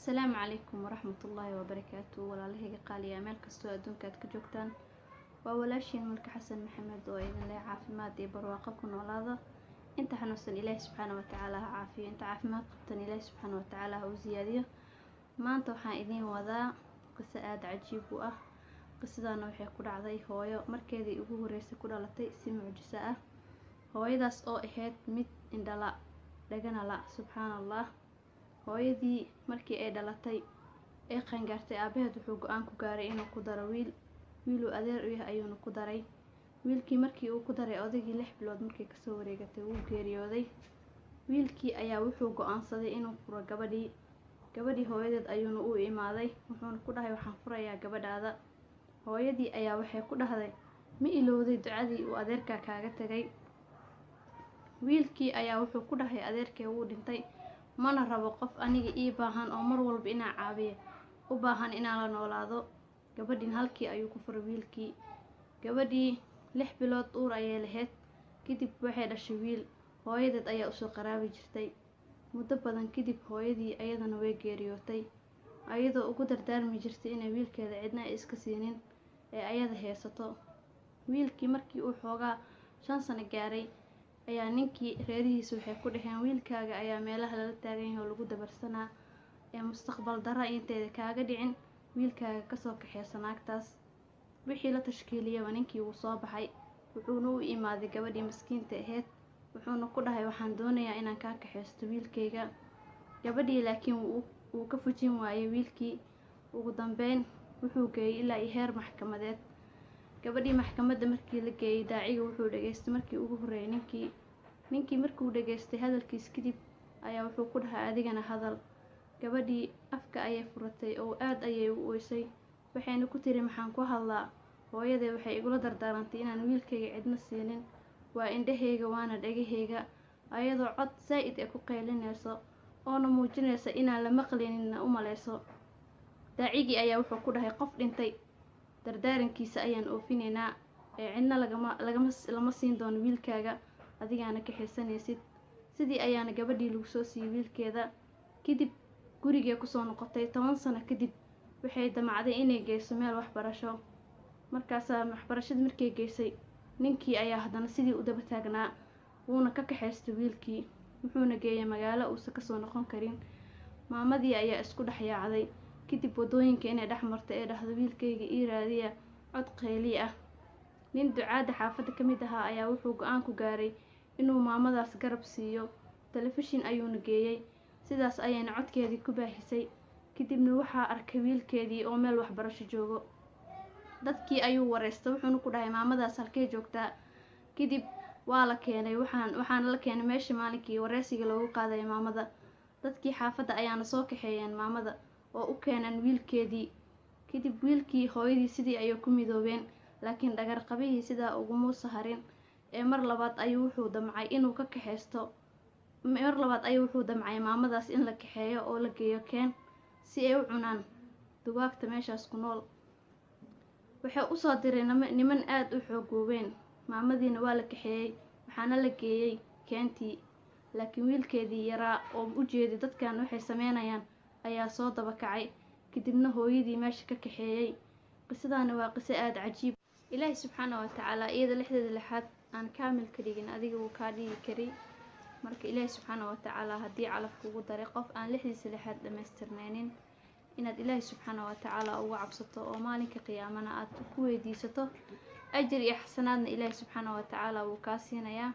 السلام عليكم ورحمة الله وبركاته. والله قالي مeel kastoo adduunka aad ka joogtaan waa walaashiin Mulki Xasan Maxamed oo idin leh caafimaad iyo barwaaqo ku noolaada. inta xanuunsan Ilaahay subxaanahu wa ta'aala ha caafiyo, inta caafimaad qabtan Ilaahay subxaanahu wa ta'aala ha u ziyaadiyo. maanta waxaan idin wadaa qiso aad cajiib u ah. qisadana waxay ku dhacday hooyo markeedii ugu horeysay ku dhalatay si mucjiso ah. hooyadaas oo ahayd mid indhala dhagana la subxaanallah. hooyadii markii ay dhalatay ee qangaartay aabaheed wuxuu go'aan ku gaaray inuu ku daro wiil adeer u yahay ayuuna ku daray. wiilkii markii uu ku daray odaygii 6 bilood markii ka soo wareegatay wuu geeriyooday. wiilkii ayaa wuxuu go'aansaday inuu furo gabadhii hooyadeed ayuuna u imaaday wuxuuna ku dhahay waxaan furayaa gabadhaada. hooyadii ayaa waxay ku dhahday ma ilowday ducadii uu adeerka kaaga tagay. wiilkii ayaa wuxuu ku dhahay adeerkee wuu dhintay, mana rabo qof aniga ii baahan oo mar walba inaan caabiyo u baahan inaan la noolaado. gabadhin halkii ayuu ku furay wiilkii. gabadhii 6 bilood uur ayay lahayd, kadib waxay dhashay wiil. hooyadeed ayaa usoo qaraabi jirtay. muddo badan kadib hooyadii ayadana way geeriyootay, ayadoo ugu dardaarmi jirtay inay wiilkeeda cidna iska siinin ee ayada haysato. wiilkii markii uu xoogaa 5 sano gaaray ayaa ninkii reerihiisa waxay ku dhaheen wiilkaaga ayaa meelaha lala taagan yahay oo lagu dabarsanaa ee mustaqbal dara inteeda kaaga dhicin wiilkaaga ka soo kaxaysa naagtaas. wixii la tashkiiliyay ninkii uu soo baxay wuxuuna u imaaday gabadhii miskiinta ahayd wuxuuna ku dhahay waxaan doonayaa inaan ka kaxaysto wiilkayga. gabadhii laakiin wuu ka fujin waayay wiilkii. ugu dambeyn wuxuu geeyay ilaa heer maxkamadeed. gabadhii maxkamadda markii la geeyay daaciga wuxuu dhageystay markii ugu horeeyay ninkii markuu dhageystay hadalkiis kadib ayaa wuxuu ku dhahay adigana hadal. gabadhii afka ayay furatay oo aad ayay u ooysay, waxayna ku tiri maxaan ku hadlaa, hooyadee waxay igula dardaarantay inaan wiilkayga cidna siinin, waa indhahayga waana dhagahayga. ayadoo cod zaa'id ay ku qaylinayso oona muujinaysa inaan la maqlayninna u maleyso. daacigii ayaa wuxuu ku dhahay qof dhintay dardaarankiisa ayaan oofinaynaa ee cidna lama siin doono wiilkaaga, adigaana ka xiisanaysid. sidii ayaana gabadhii lagu soo siiyay wiilkeeda. kadib gurigee kusoo noqotay 10 sano kadib waxay damacday inay geyso meel waxbarasho. markaasaa waxbarashada markay geysay ninkii ayaa haddana sidii u daba taagnaa wuuna ka kaxaystay wiilkii wuxuuna geeyay magaalo uusan ka soo noqon karin. maamadii ayaa isku dhex yaacday kadib wadooyinka inay dhex martay ee dhahdo wiilkayga ii raadiya cod qayli ah. nin ducaada xaafadda ka mid ahaa ayaa wuxuu go'aan ku gaaray inuu maamadaas garab siiyo. telefishin ayuuna geeyay, sidaas ayayna codkeedii ku baahisay. kadibna waxaa arkay wiilkeedii oo meel waxbarasho joogo. dadkii ayuu wareystay wuxuuna ku dhahay maamadaas halkee joogtaa. kadib waa la keenay waxaana la keenay meesha maalinkii wareysiga loogu qaaday maamada. dadkii xaafadda ayaana soo kaxeeyeen maamada oo u keenan wiilkeedii. kadib wiilkii hooyadii sidii ayay ku midoobeen, laakiin dhagar qabihii sidaa uguma saharin ee mar labaad ayuu wuxuu damcay maamadaas in la kaxeeyo oo la geeyo keen si ay u cunaan dugaagta meeshaas ku nool. waxay u soo direen niman aad u xoogooweyn. maamadiina waa la kaxeeyay waxaana la geeyay keentii, laakiin wiilkeedii yaraa oo u jeeday dadkan waxay sameynayaan ayaa soo daba kacay. kadibna hooyadii meesha ka kaxeeyay. qisadana waa qiso aad cajiib. ilaahay subxaanahu wa ta'aala iyada 6 lixaad aan kaamil ka dhigin adiga wuu ka dhigi karay. marka ilaahay subxaanahu wa ta'aala haddii calaf kugu daray qof aan 6 lixaad dhamaystirnaynin inaad ilaahay subxaanahu wa ta'aala uga cabsato oo maalinka qiyaamana aad ku weydiisato ajir iyo xasanaadna ilaahay subxaanahu wa ta'aala wuu kaa siinayaa.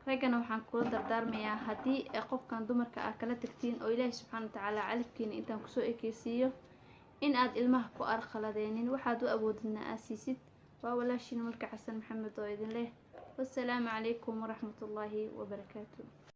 ragana waxaan kula dardaarmayaa haddii qofkan dumarka ah kala tagtiin oo ilaahay subxaanahu wa ta'aala calafkiina intaan kusoo ekeysiiyo in aad ilmaha ku arqaladeenin waxaad u awoodidna aad siisid. waa walaashiin Mulki Xasan Maxamed oo idin leh wassalaamu calaykum waraxmatullaahi wabarakaatuh.